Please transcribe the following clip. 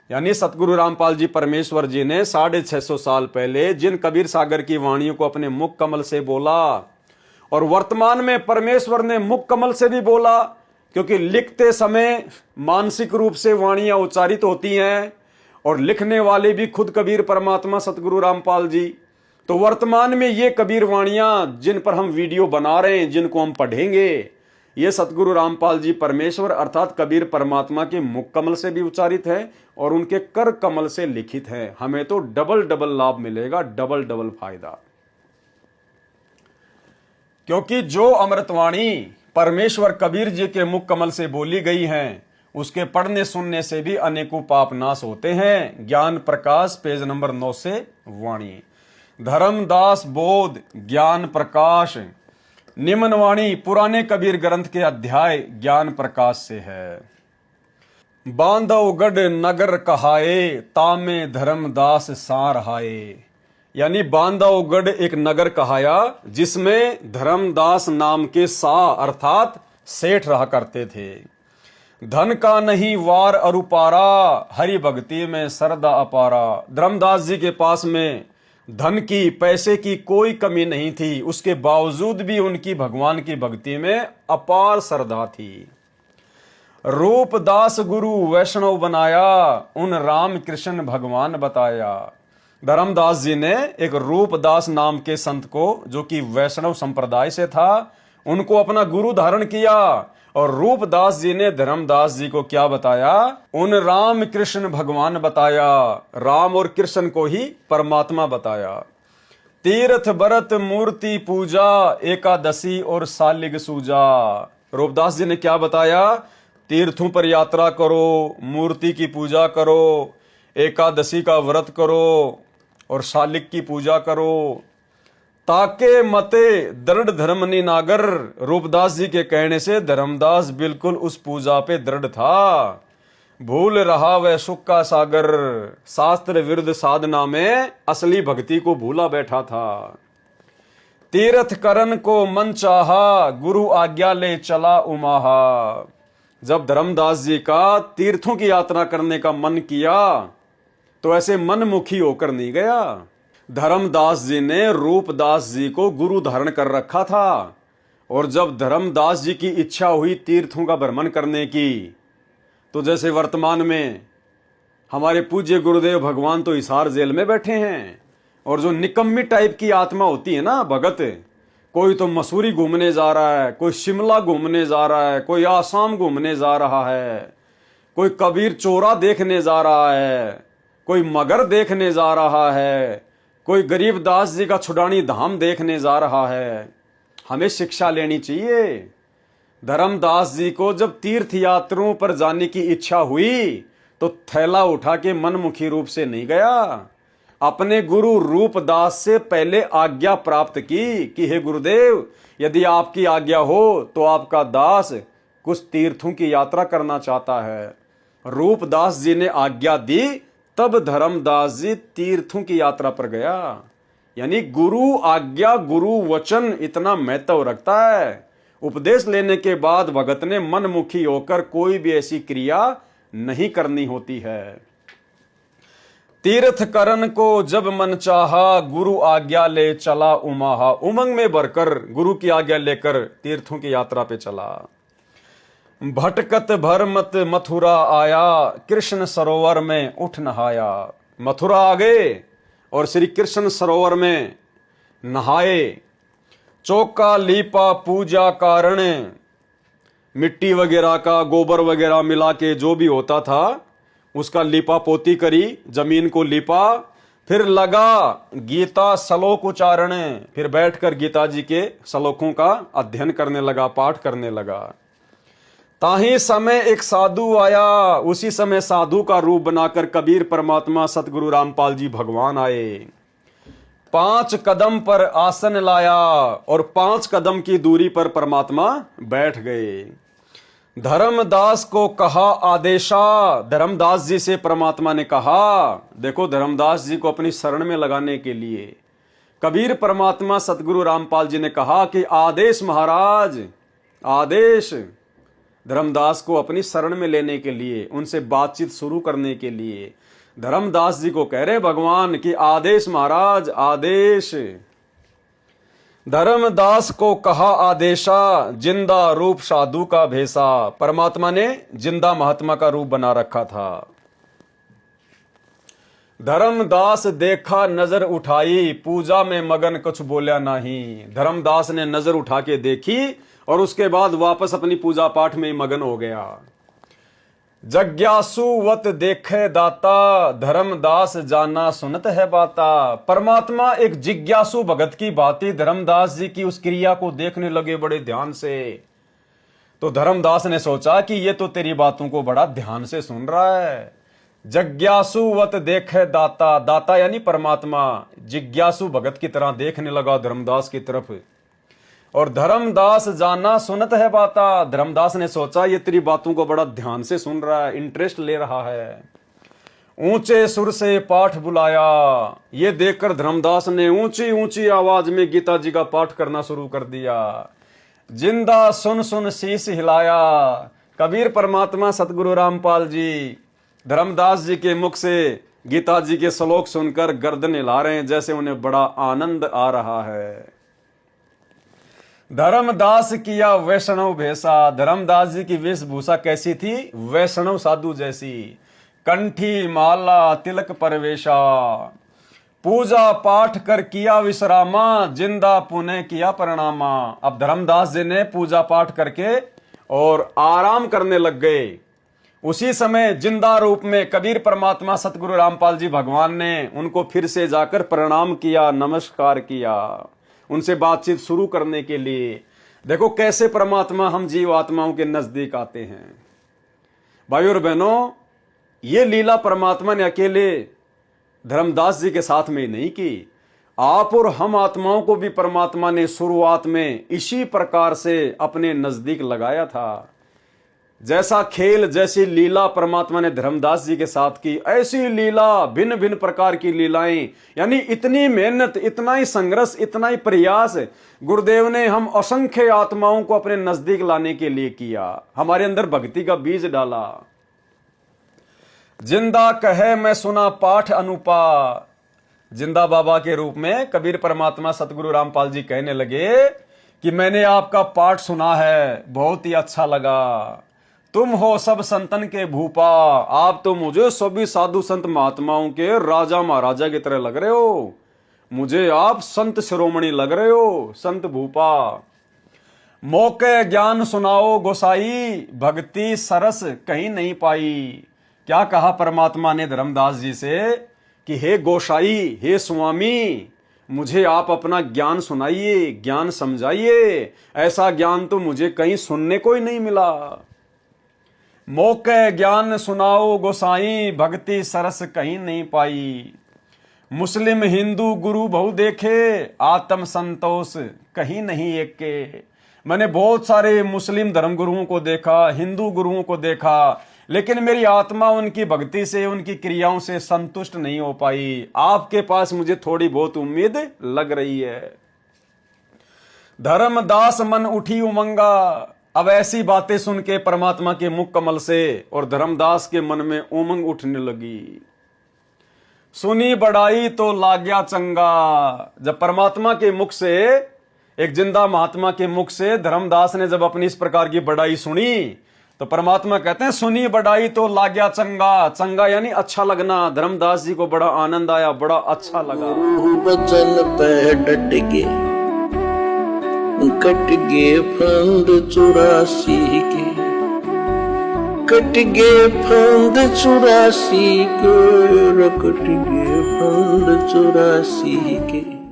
यानी सतगुरु रामपाल जी परमेश्वर जी ने 650 साल पहले जिन कबीर सागर की वाणियों को अपने मुख कमल से बोला, और वर्तमान में परमेश्वर ने मुख कमल से भी बोला, क्योंकि लिखते समय मानसिक रूप से वाणियां उच्चारित होती हैं और लिखने वाले भी खुद कबीर परमात्मा सतगुरु रामपाल जी। तो वर्तमान में ये कबीर वाणियां जिन पर हम वीडियो बना रहे हैं, जिनको हम पढ़ेंगे, ये सतगुरु रामपाल जी परमेश्वर अर्थात कबीर परमात्मा के मुख कमल से भी उच्चारित है और उनके कर कमल से लिखित है। हमें तो डबल डबल लाभ मिलेगा, डबल डबल फायदा। क्योंकि जो अमृतवाणी परमेश्वर कबीर जी के मुख कमल से बोली गई हैं, उसके पढ़ने सुनने से भी अनेकों पाप नाश होते हैं। ज्ञान प्रकाश पेज नंबर 9 से वाणी। धर्मदास बोध ज्ञान प्रकाश निम्न वाणी पुराने कबीर ग्रंथ के अध्याय ज्ञान प्रकाश से है। बांधवगढ़ नगर कहाए, तामे धर्मदास सार हाए। यानी बांधवगढ़ एक नगर कहाया जिसमें धर्मदास नाम के सा अर्थात सेठ रहा करते थे। धन का नहीं वार अरुपारा, हरि भक्ति में सरदा अपारा। धर्मदास जी के पास में धन की पैसे की कोई कमी नहीं थी, उसके बावजूद भी उनकी भगवान की भक्ति में अपार श्रद्धा थी। रूपदास गुरु वैष्णव बनाया, उन राम कृष्ण भगवान बताया। धर्मदास जी ने एक रूपदास नाम के संत को, जो कि वैष्णव संप्रदाय से था, उनको अपना गुरु धारण किया। और रूपदास जी ने धर्मदास जी को क्या बताया? उन राम कृष्ण भगवान बताया। राम और कृष्ण को ही परमात्मा बताया। तीर्थ व्रत मूर्ति पूजा, एकादशी और सालिग सूजा। रूपदास जी ने क्या बताया? तीर्थों पर यात्रा करो, मूर्ति की पूजा करो, एकादशी का व्रत करो और सालिग की पूजा करो, ताके मते दृढ़ धर्म निनागर। रूपदास जी के कहने से धर्मदास बिल्कुल उस पूजा पे दृढ़ था। भूल रहा वह सुख का सागर, शास्त्र विरुद्ध साधना में असली भक्ति को भूला बैठा था। तीर्थ करन को मन चाहा, गुरु आज्ञा ले चला उमाहा। जब धर्मदास जी का तीर्थों की यात्रा करने का मन किया तो ऐसे मनमुखी होकर नहीं गया। धर्मदास जी ने रूपदास जी को गुरु धारण कर रखा था, और जब धर्मदास जी की इच्छा हुई तीर्थों का भ्रमण करने की, तो जैसे वर्तमान में हमारे पूज्य गुरुदेव भगवान तो हिसार जेल में बैठे हैं, और जो निकम्मी टाइप की आत्मा होती है ना भगत, कोई तो मसूरी घूमने जा रहा है, कोई शिमला घूमने जा रहा है, कोई आसाम घूमने जा रहा है, कोई कबीर चोरा देखने जा रहा है, कोई मगर देखने जा रहा है, कोई गरीबदास जी का छुड़ानी धाम देखने जा रहा है। हमें शिक्षा लेनी चाहिए। धर्मदास जी को जब तीर्थ यात्राओं पर जाने की इच्छा हुई तो थैला उठा के मनमुखी रूप से नहीं गया। अपने गुरु रूपदास से पहले आज्ञा प्राप्त की कि हे गुरुदेव, यदि आपकी आज्ञा हो तो आपका दास कुछ तीर्थों की यात्रा करना चाहता है। रूपदास जी ने आज्ञा दी, तब धर्मदास जी तीर्थों की यात्रा पर गया। यानी गुरु आज्ञा, गुरु वचन इतना महत्व रखता है। उपदेश लेने के बाद भगत ने मनमुखी होकर कोई भी ऐसी क्रिया नहीं करनी होती है। तीर्थ करन को जब मन चाहा, गुरु आज्ञा ले चला उमाहा। उमंग में भरकर गुरु की आज्ञा लेकर तीर्थों की यात्रा पे चला। भटकत भरमत मथुरा आया, कृष्ण सरोवर में उठ नहाया। मथुरा आ गए और श्री कृष्ण सरोवर में नहाए। चौका लीपा पूजा कारण, मिट्टी वगैरह का गोबर वगैरह मिला के जो भी होता था उसका लीपा पोती करी, जमीन को लीपा। फिर लगा गीता श्लोक उच्चारण, फिर बैठकर गीता जी के श्लोकों का अध्ययन करने लगा, पाठ करने लगा। ताही समय एक साधु आया, उसी समय साधु का रूप बनाकर कबीर परमात्मा सतगुरु रामपाल जी भगवान आए। 5 कदम पर आसन लाया और 5 कदम की दूरी पर परमात्मा बैठ गए। धर्मदास को कहा आदेशा, धर्मदास जी से परमात्मा ने कहा, देखो धर्मदास जी को अपनी शरण में लगाने के लिए कबीर परमात्मा सतगुरु रामपाल जी ने कहा कि आदेश महाराज, आदेश। धर्मदास को अपनी शरण में लेने के लिए, उनसे बातचीत शुरू करने के लिए। धर्मदास जी को कह रहे भगवान कि आदेश महाराज, आदेश। धर्मदास को कहा आदेशा, जिंदा रूप साधु का भेसा। परमात्मा ने जिंदा महात्मा का रूप बना रखा था। धर्मदास देखा नजर उठाई, पूजा में मगन कुछ बोला नहीं। धर्मदास ने नजर उठा के देखी और उसके बाद वापस अपनी पूजा पाठ में मगन हो गया। जग्यासुवत देखे दाता, धर्मदास जाना सुनत है बाता। परमात्मा एक जिज्ञासु भगत की भांति धर्मदास जी की उस क्रिया को देखने लगे बड़े ध्यान से। तो धर्मदास ने सोचा कि ये तो तेरी बातों को बड़ा ध्यान से सुन रहा है। जग्यासुवत देखे दाता, दाता यानी परमात्मा जिज्ञासु भगत की तरह देखने लगा धर्मदास की तरफ। और धर्मदास जाना सुनत है बाता, धर्मदास ने सोचा ये तेरी बातों को बड़ा ध्यान से सुन रहा है, इंटरेस्ट ले रहा है। ऊंचे सुर से पाठ बुलाया, ये देखकर धर्मदास ने ऊंची ऊंची आवाज में गीता जी का पाठ करना शुरू कर दिया। जिंदा सुन सुन शीश हिलाया। कबीर परमात्मा सतगुरु रामपाल जी धर्मदास जी के मुख से गीता जी के श्लोक सुनकर गर्दन हिला रहे हैं, जैसे उन्हें बड़ा आनंद आ रहा है। धर्मदास किया वैष्णव भेसा। धर्मदास जी की वेशभूषा कैसी थी? वैष्णव साधु जैसी। कंठी माला तिलक परवेशा, पूजा पाठ कर किया विश्रामा, जिंदा पुणे किया प्रणामा। अब धर्मदास जी ने पूजा पाठ करके और आराम करने लग गए। उसी समय जिंदा रूप में कबीर परमात्मा सतगुरु रामपाल जी भगवान ने उनको फिर से जाकर प्रणाम किया, नमस्कार किया, उनसे बातचीत शुरू करने के लिए। देखो कैसे परमात्मा हम जीव आत्माओं के नजदीक आते हैं। भाइयों और बहनों, ये लीला परमात्मा ने अकेले धर्मदास जी के साथ में ही नहीं की, आप और हम आत्माओं को भी परमात्मा ने शुरुआत में इसी प्रकार से अपने नजदीक लगाया था। जैसा खेल, जैसी लीला परमात्मा ने धर्मदास जी के साथ की, ऐसी लीला भिन्न भिन्न प्रकार की लीलाएं, यानी इतनी मेहनत, इतना ही संघर्ष, इतना ही प्रयास गुरुदेव ने हम असंख्य आत्माओं को अपने नजदीक लाने के लिए किया, हमारे अंदर भक्ति का बीज डाला। जिंदा कहे मैं सुना पाठ अनुपा। जिंदा बाबा के रूप में कबीर परमात्मा सतगुरु रामपाल जी कहने लगे कि मैंने आपका पाठ सुना है, बहुत ही अच्छा लगा। तुम हो सब संतन के भूपा, आप तो मुझे सभी साधु संत महात्माओं के राजा महाराजा की तरह लग रहे हो, मुझे आप संत शिरोमणि लग रहे हो, संत भूपा। मौके ज्ञान सुनाओ गोसाई, भक्ति सरस कहीं नहीं पाई। क्या कहा परमात्मा ने धर्मदास जी से कि हे गोसाई, हे स्वामी, मुझे आप अपना ज्ञान सुनाइए, ज्ञान समझाइए, ऐसा ज्ञान तो मुझे कहीं सुनने को ही नहीं मिला। मौके ज्ञान सुनाओ गोसाई, भक्ति सरस कहीं नहीं पाई। मुस्लिम हिंदू गुरु बहु देखे, आत्म संतोष कहीं नहीं एक के। मैंने बहुत सारे मुस्लिम धर्म गुरुओं को देखा, हिंदू गुरुओं को देखा, लेकिन मेरी आत्मा उनकी भक्ति से, उनकी क्रियाओं से संतुष्ट नहीं हो पाई। आपके पास मुझे थोड़ी बहुत उम्मीद लग रही है। धर्मदास मन उठी उमंगा। अब ऐसी बातें सुन के परमात्मा के मुख कमल से और धर्मदास के मन में उमंग उठने लगी। सुनी बड़ाई तो लाग्या चंगा। जब परमात्मा के मुख से, एक जिंदा महात्मा के मुख से धर्मदास ने जब अपनी इस प्रकार की बड़ाई सुनी, तो परमात्मा कहते हैं सुनी बड़ाई तो लाग्या चंगा। चंगा यानी अच्छा लगना। धर्मदास जी को बड़ा आनंद आया, बड़ा अच्छा लगा। बचन पे डट के कट गे फंद 84 के, कट गे फंद 84 के, कट गे फंद 84 के।